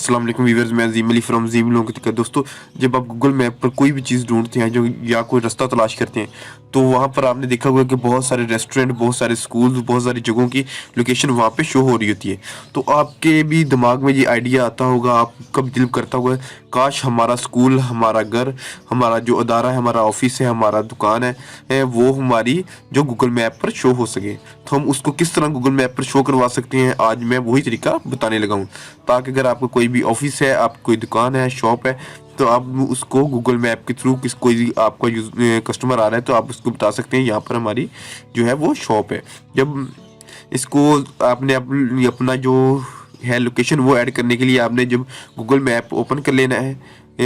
अस्सलाम वालेकुम व्यूअर्स, मैं अज़ीम अली फ्रॉम अज़ीम लोगों का। दोस्तों, जब आप गूगल मैप पर कोई भी चीज़ ढूंढते हैं जो या कोई रास्ता तलाश करते हैं, तो वहाँ पर आपने देखा होगा कि बहुत सारे रेस्टोरेंट, बहुत सारे स्कूल, बहुत सारी जगहों की लोकेशन वहाँ पे शो हो रही होती है। तो आपके भी दिमाग में ये आइडिया आता होगा, आपका भी दिल करता होगा काश हमारा स्कूल, हमारा घर, हमारा जो अदारा है, हमारा ऑफिस है, हमारा दुकान है वो हमारी जो गूगल मैप पर शो हो सके। तो हम उसको किस तरह गूगल मैप पर शो करवा सकते हैं, आज मैं वही तरीका बताने लगा हूँ, ताकि अगर आपका कोई भी ऑफिस है, आपकी कोई दुकान है, शॉप है, तो आप उसको गूगल मैप के थ्रू कोई आपका कस्टमर आ रहा है तो आप उसको बता सकते हैं यहाँ पर हमारी जो है वो शॉप है। जब इसको आपने अपना जो है लोकेशन वो ऐड करने के लिए आपने जब गूगल मैप ओपन कर लेना है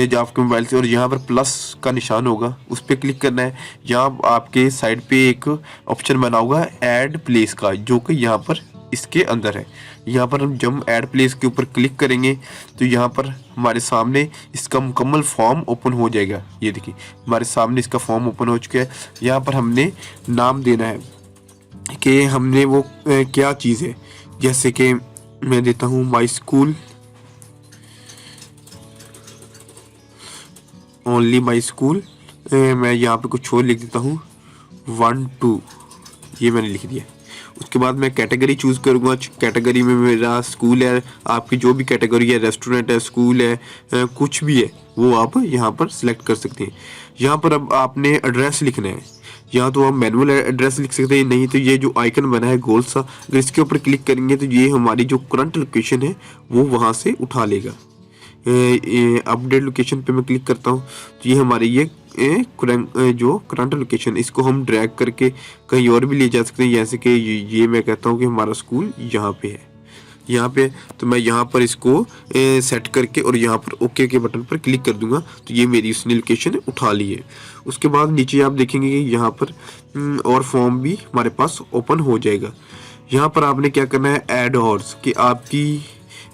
जो आपके मोबाइल से, और यहाँ पर प्लस का निशान होगा उस पर क्लिक करना है। यहाँ आपके साइड पे एक ऑप्शन बना होगा ऐड प्लेस का, जो कि यहाँ पर इसके अंदर है। यहाँ पर हम जब ऐड प्लेस के ऊपर क्लिक करेंगे तो यहाँ पर हमारे सामने इसका मुकम्मल फॉर्म ओपन हो जाएगा। ये देखिए हमारे सामने इसका फॉर्म ओपन हो चुका है। यहाँ पर हमने नाम देना है कि हमने वो क्या चीज़ है, जैसे कि मैं देता हूँ my school, only my school. मैं यहाँ पे कुछ और लिख देता हूँ 1 2, ये मैंने लिख दिया। उसके बाद मैं कैटेगरी चूज़ करूँगा। कैटेगरी में मेरा स्कूल है, आपकी जो भी कैटेगरी है, रेस्टोरेंट है, स्कूल है, कुछ भी है, वो आप यहाँ पर सिलेक्ट कर सकते हैं। यहाँ पर अब आपने एड्रेस लिखना है, या तो आप मैनुअल एड्रेस लिख सकते हैं, नहीं तो ये जो आइकन बना है गोल सा, अगर इसके ऊपर क्लिक करेंगे तो ये हमारी जो करंट लोकेशन है वो वहाँ से उठा लेगा। अपडेट लोकेशन पे मैं क्लिक करता हूँ तो ये हमारी ये जो करंट लोकेशन, इसको हम ड्रैग करके कहीं और भी ले जा सकते हैं। जैसे कि ये मैं कहता हूँ कि हमारा स्कूल यहाँ पे है, यहाँ पे, तो मैं यहाँ पर इसको सेट करके और यहाँ पर ओके के बटन पर क्लिक कर दूंगा तो ये मेरी उसने लोकेशन उठा ली है। उसके बाद नीचे आप देखेंगे कि यहाँ पर और फॉर्म भी हमारे पास ओपन हो जाएगा। यहाँ पर आपने क्या करना है, ऐड हॉर्स, कि आपकी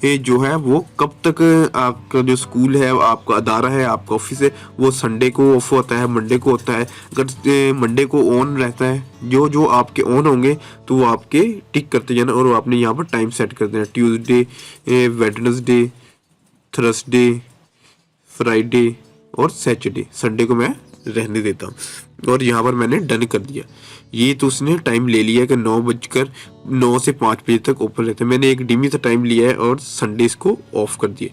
जो है वो कब तक आपका जो स्कूल है, आपका अदारा है, आपका ऑफिस है, वो संडे को ऑफ होता है, मंडे को होता है। अगर मंडे को ऑन रहता है, जो जो आपके ऑन होंगे तो वो आपके टिक करते जाना, और आपने यहाँ पर टाइम सेट कर देना, ट्यूसडे, वेडनेसडे, थर्सडे, फ्राइडे और सैटरडे। संडे को मैं रहने देता हूँ और यहाँ पर मैंने डन कर दिया। ये तो उसने टाइम ले लिया कि 9 से 5 बजे तक ओपन रहता है। मैंने एक डिमी सा टाइम लिया है और संडे को ऑफ कर दिया।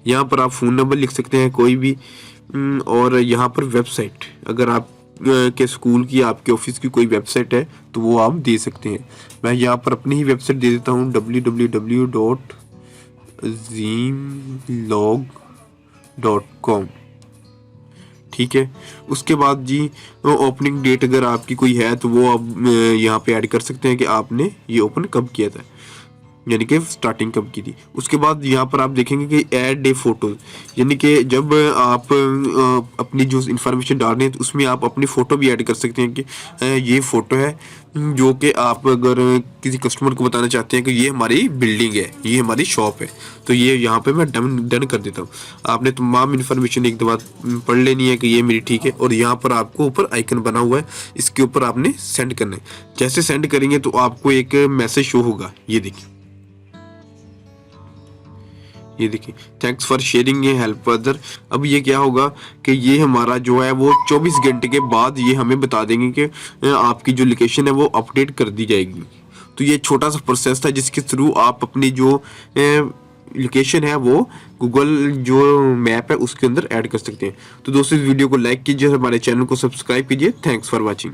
यहाँ पर आप फ़ोन नंबर लिख सकते हैं कोई भी, और यहाँ पर वेबसाइट, अगर आप के स्कूल की, आपके ऑफिस की कोई वेबसाइट है तो वो आप दे सकते हैं। मैं यहाँ पर अपनी ही वेबसाइट दे देता हूँ www.azimlog.com। ठीक है। उसके बाद जी ओपनिंग डेट अगर आपकी कोई है तो वो आप यहाँ पे ऐड कर सकते हैं कि आपने ये ओपन कब किया था, यानी कि स्टार्टिंग कब की थी। उसके बाद यहाँ पर आप देखेंगे कि ऐड डे फोटोज, यानी कि जब आप अपनी जो इन्फॉर्मेशन डाल रहे हैं तो उसमें आप अपनी फ़ोटो भी ऐड कर सकते हैं कि ये फ़ोटो है जो कि आप अगर किसी कस्टमर को बताना चाहते हैं कि ये हमारी बिल्डिंग है, ये हमारी शॉप है, तो ये यहाँ पे मैं डन कर देता हूँ। आपने तमाम इन्फॉर्मेशन एक दफ़ा पढ़ लेनी है कि ये मेरी ठीक है, और यहाँ पर आपको ऊपर आइकन बना हुआ है, इसके ऊपर आपने सेंड करना है। जैसे सेंड करेंगे तो आपको एक मैसेज शो होगा, ये देखिए, ये देखिए, थैंक्स फॉर शेयरिंग ये हेल्प अदर। अब ये क्या होगा कि ये हमारा जो है वो 24 घंटे के बाद ये हमें बता देंगे कि आपकी जो लोकेशन है वो अपडेट कर दी जाएगी। तो ये छोटा सा प्रोसेस था जिसके थ्रू आप अपनी जो लोकेशन है वो गूगल जो मैप है उसके अंदर ऐड कर सकते हैं। तो दोस्तों इस वीडियो को लाइक कीजिए, हमारे चैनल को सब्सक्राइब कीजिए। Thanks for watching.